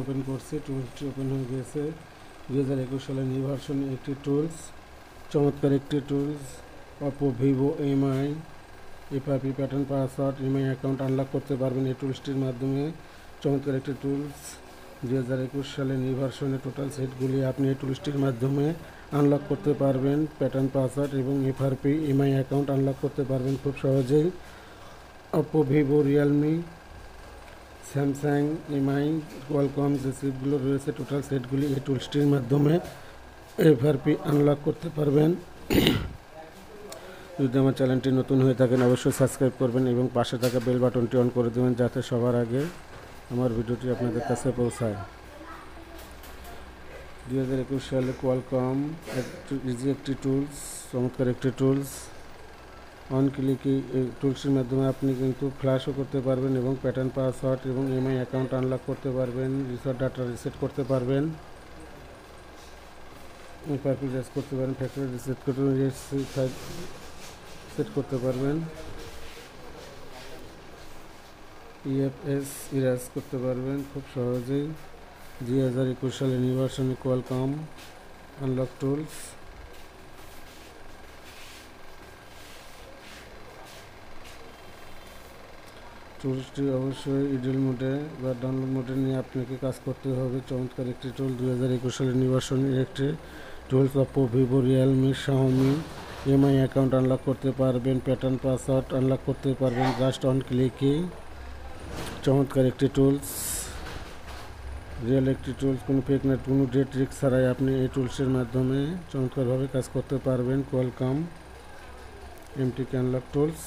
Open করছি, টুলসটি open হয়ে গেছে। 2021 সালের নিউ ভার্সন একটি টুলস, চমৎকার একটি tools. Oppo, Vivo, MI, FRP pattern password, MI account unlock করতে পারবেন এই টুলসটির মাধ্যমে। চমৎকার একটি টুলস। 2021 সালের নিউ ভার্সনের টোটাল সেটগুলি আপনি এই টুলসটির মাধ্যমে আনলক করতে পারবেন। প্যাটার্ন পাসওয়ার্ড এবং এফআরপি এমআই অ্যাকাউন্ট আনলক করতে পারবেন খুব সহজেই। Oppo, Vivo, Realme, Samsung, MI, Qualcomm যে সেটগুলো রয়েছে টোটাল সেটগুলি এই টুলসটির মাধ্যমে এফআরপি আনলক করতে পারবেন। যদি আমার চ্যানেলটি নতুন হয়ে থাকেন অবশ্যই সাবস্ক্রাইব করবেন এবং পাশে থাকা বেল বাটনটি অন করে দেবেন যাতে সবার আগে আমার ভিডিওটি আপনাদের কাছে পৌঁছায়। 2021 সালে কোয়ালকম ইজি একটি টুলস, চমৎকার একটি টুলস। অন ক্লিকে এই টুলসটির মাধ্যমে আপনি কিন্তু ফ্ল্যাশও করতে পারবেন এবং প্যাটার্ন পাসওয়ার্ড এবং এমআই অ্যাকাউন্ট আনলক করতে পারবেন, রিসেট ডাটা রিসেট করতে পারবেন, এফআরপি রেস করতে পারেন, ফ্যাক্টরি রিসেট করতে সেট করতে পারবেন, ইএফএস ইরাজ করতে পারবেন খুব সহজেই। 2021 সালে নিউ ভার্সনে কোয়ালকম আনলক টুলস। টুলসটি অবশ্যই ইডল মোডে বা ডাউনলোড মোডে নিয়ে আপনাকে কাজ করতে হবে। চমৎকার একটি টুল, 2021 সালের নিউ ভার্সনের একটি tools. Oppo, Vivo, Realme, Xiaomi MI account unlock করতে পারবেন, প্যাটার্ন পাসওয়ার্ড আনলক করতে পারবেন জাস্ট অন ক্লিকে। চমৎকার একটি টুলস, রিয়েল একটি টুলস, কোনো ফেক নেট, কোনো ডেট রিস্ক ছাড়াই আপনি এই টুলসের মাধ্যমে চমৎকারভাবে কাজ করতে পারবেন। Qualcomm এমটিকে unlock tools.